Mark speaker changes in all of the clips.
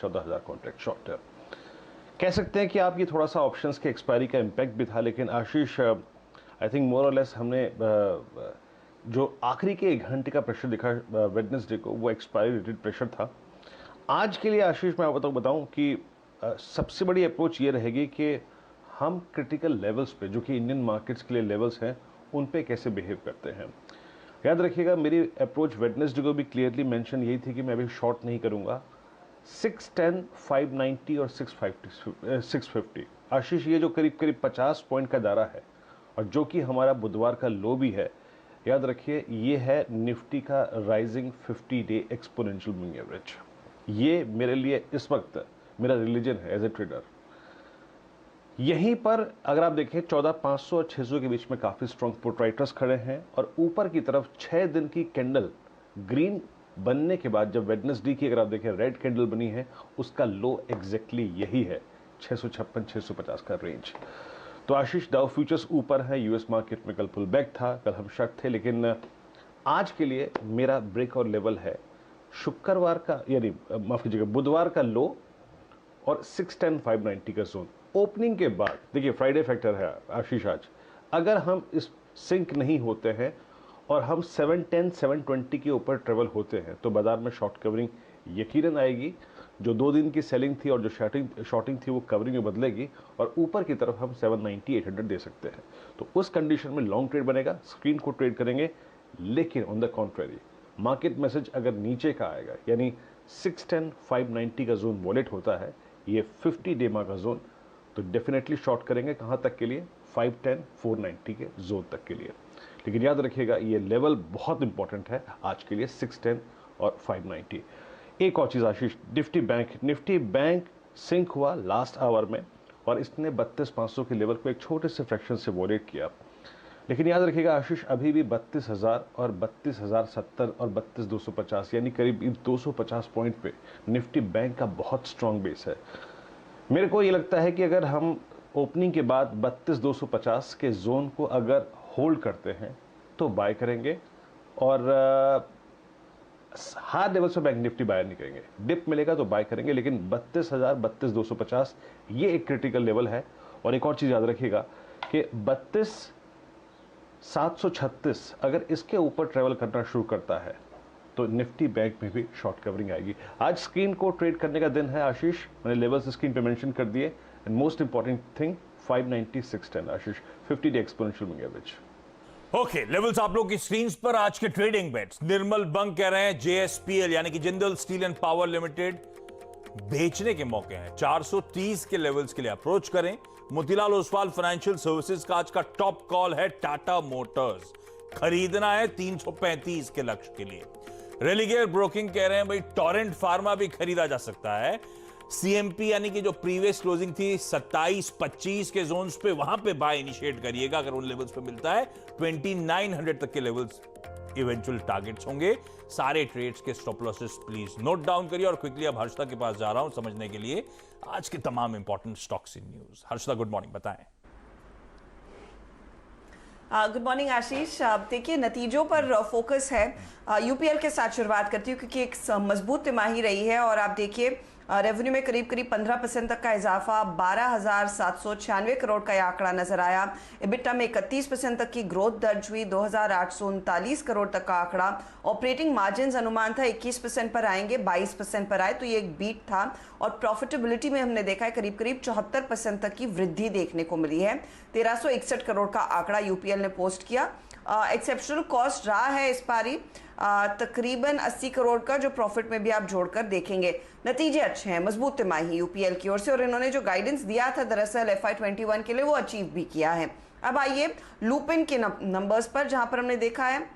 Speaker 1: 14,000 contract short term. कह सकते हैं कि आप ये थोड़ा सा ऑप्शंस के एक्सपायरी का इम्पैक्ट भी था, लेकिन आशीष आई थिंक मोर और लेस हमने जो आखिरी के 1 घंटे का प्रेशर दिखा वेडनेसडे को, वो एक्सपायरी रिलेटेड प्रेशर था। आज के लिए आशीष मैं आपको बताऊं कि सबसे बड़ी अप्रोच ये रहेगी कि हम क्रिटिकल लेवल्स पे, जो कि इंडियन मार्केट्स के लिए लेवल्स हैं, उन पे कैसे बिहेव करते हैं। याद रखिएगा, मेरी अप्रोच वेडनेसडे को भी क्लियरली मेंशन यही थी कि मैं अभी शॉर्ट नहीं करूंगा। 610, 590 और 650 आशीष, ये जो करीब करीब 50 पॉइंट का दायरा है और जो कि हमारा बुधवार का लो भी है, याद रखिए ये है निफ्टी का rising 50 day exponential moving average. ये मेरे लिए इस वक्त मेरा रिलीजन है एज ए ट्रेडर। यहीं पर अगर आप देखें 14,500 और 600 के बीच में काफी स्ट्रॉन्ग पुट राइटर्स खड़े हैं और ऊपर की तरफ 6 दिन की कैंडल ग्रीन बनने के बाद जब वेडनेसडे की अगर आप देखें रेड कैंडल बनी है, उसका लो एग्जैक्टली यही है 656 650 का रेंज। तो आशीष, डाउ फ्यूचर्स ऊपर है, यूएस मार्केट में कल पुल बैक था, कल हम शक थे, लेकिन आज के लिए मेरा ब्रेक और लेवल है शुक्रवार का, यानी माफ कीजिएगा बुधवार का लो और 610 590 का जोन। ओपनिंग के बाद देखिए फ्राइडे फैक्टर है आशीष आज, अगर हम इस सिंक नहीं होते हैं और हम 710 720 के ऊपर ट्रेवल होते हैं तो बाजार में शॉर्ट कवरिंग यकीनन आएगी। जो 2 दिन की सेलिंग थी और जो शॉर्टिंग थी वो कवरिंग में बदलेगी और ऊपर की तरफ हम 790 800 दे सकते हैं। तो उस कंडीशन में लॉन्ग ट्रेड बनेगा, स्क्रीन को ट्रेड करेंगे। लेकिन on the contrary market message अगर नीचे का आएगा, यानी 610 590 का जोन वॉलेट होता है, ये 50 डे का जोन, तो डेफिनेटली शॉर्ट करेंगे। कहां तक के लिए? 510 490 के जोन तक के लिए। लेकिन याद रखिएगा ये लेवल बहुत इंपॉर्टेंट है आज के लिए, 610 और 590। एक और चीज आशीष, निफ्टी बैंक सिंक हुआ लास्ट आवर में और इसने 32,500 के लेवल को एक छोटे से फ्रैक्शन से वॉलेट किया। लेकिन याद रखिएगा आशीष, अभी भी 32,000 और 32,070 और 32,250 यानी करीब 250 पॉइंट पे निफ्टी बैंक का बहुत स्ट्रांग बेस है। मेरे को ये लगता है कि अगर हम ओपनिंग के बाद 32,250 के जोन को अगर होल्ड करते हैं तो बाय करेंगे और हार्ड लेवल से बैंक निफ्टी बाय नहीं करेंगे। डिप मिलेगा तो बाय करेंगे, लेकिन 32,000 32,250 ये एक क्रिटिकल लेवल है। और एक और चीज याद रखिएगा कि 32,736 अगर इसके ऊपर ट्रेवल करना शुरू करता है तो निफ्टी बैंक में भी शॉर्ट कवरिंग आएगी। आज स्क्रीन को ट्रेड करने का दिन है आशीष, मैंने लेवल्स स्क्रीन पे मेंशन कर दिए। And most important thing 590 610 Ashish, 50 day exponential moving average.
Speaker 2: Okay, levels आप लोग की स्क्रीन पर। आज के ट्रेडिंग बेट्स, निर्मल बंग कह रहे हैं जेएसपीएल यानी कि Jindal steel and power limited बेचने के मौके हैं, 430 के लेवल्स के लिए अप्रोच करें। मोतीलाल ओसवाल फाइनेंशियल सर्विसेज का आज का टॉप कॉल है टाटा मोटर्स, खरीदना है 335 के लक्ष्य के लिए। रेलिगेयर ब्रोकिंग कह रहे हैं भाई टोरेंट फार्मा भी खरीदा जा सकता है। सीएमपी यानी कि जो प्रीवियस क्लोजिंग थी 27-25 के जोन्स पे, वहां पे बाय इनिशिएट करिएगा अगर उन लेवल्स पे मिलता है। 2900 तक के लेवल्स इवेंचुअल टारगेट्स होंगे। सारे ट्रेड्स के stop losses please note down करिए। और क्विकली अब हर्षदा के पास जा रहा हूं समझने के लिए आज के तमाम important stocks in news. Harshada, good morning, बताएं।
Speaker 3: गुड मॉर्निंग आशीष। देखिए नतीजों पर फोकस है। यूपीएल के साथ शुरुआत करती हूँ क्योंकि एक मजबूत तिमाही रही है और आप देखिए रेवेन्यू में करीब 15% तक का इजाफा, 12,796 करोड़ का यह आंकड़ा नजर आया। एबिटा में 31% तक की ग्रोथ दर्ज हुई, 2,839 करोड़ तक का आंकड़ा। ऑपरेटिंग मार्जिन अनुमान था 21% पर आएंगे, 22% पर आए, तो ये एक बीट था। और प्रॉफिटेबिलिटी में हमने देखा है करीब 74% तक की वृद्धि देखने को मिली है। 1,361 करोड़ का आंकड़ा यूपीएल ने पोस्ट किया। एक्सेप्शनल कॉस्ट रहा है इस पारी तकरीबन 80 करोड़ का, जो प्रॉफिट में भी आप जोड़कर देखेंगे। नतीजे अच्छे हैं, मजबूत तिमाही यूपीएल की ओर से, और इन्होंने जो गाइडेंस दिया था दरअसल FY21 के लिए वो अचीव भी किया है। अब आइए लुपिन के नंबर्स पर, जहां पर हमने देखा है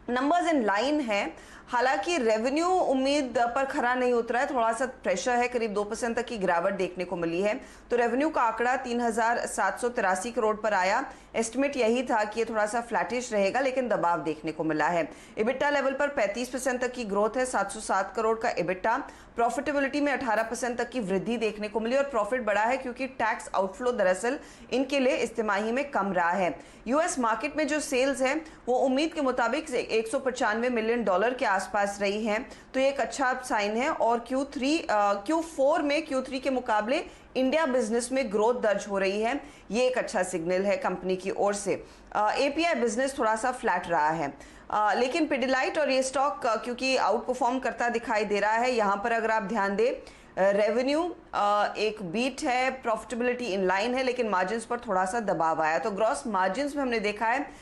Speaker 3: नंबर्स इन लाइन है। हालांकि रेवेन्यू उम्मीद पर खरा नहीं उतरा है, थोड़ा सा प्रेशर है, करीब 2% तक की गिरावट देखने को मिली है। तो रेवेन्यू का आंकड़ा 3,783 करोड़ पर आया। एस्टिमेट यही था कि ये थोड़ा सा फ्लैटिश रहेगा, लेकिन दबाव देखने को मिला है। इबिटा लेवल पर 35% तक की ग्रोथ है, 707 करोड़ का इबिटा। प्रॉफिटेबिलिटी में 18% तक की वृद्धि देखने को मिली और प्रॉफिट बढ़ा है क्योंकि टैक्स आउटफ्लो दरअसल इनके लिए इस तिमाही में कम रहा है। यूएस मार्केट में जो सेल्स है वो उम्मीद के मुताबिक $195 मिलियन के आसपास रही हैं, तो ये एक अच्छा साइन है। और Q4 में Q3 के मुकाबले इंडिया बिजनेस में ग्रोथ दर्ज हो रही है, ये एक अच्छा सिग्नल है कंपनी की ओर से। API बिजनेस थोड़ा सा फ्लैट रहा है, लेकिन पिडिलाइट और ये स्टॉक क्योंकि आउट परफॉर्म करता दिखाई दे रहा है। यहाँ पर अगर आप ध्यान दें, रेवेन्यू एक बीट है, प्रॉफिटेबिलिटी इन लाइन है, लेकिन मार्जिन्स पर थोड़ा सा दबाव आया। तो ग्रॉस मार्जिन्स में हमने देखा है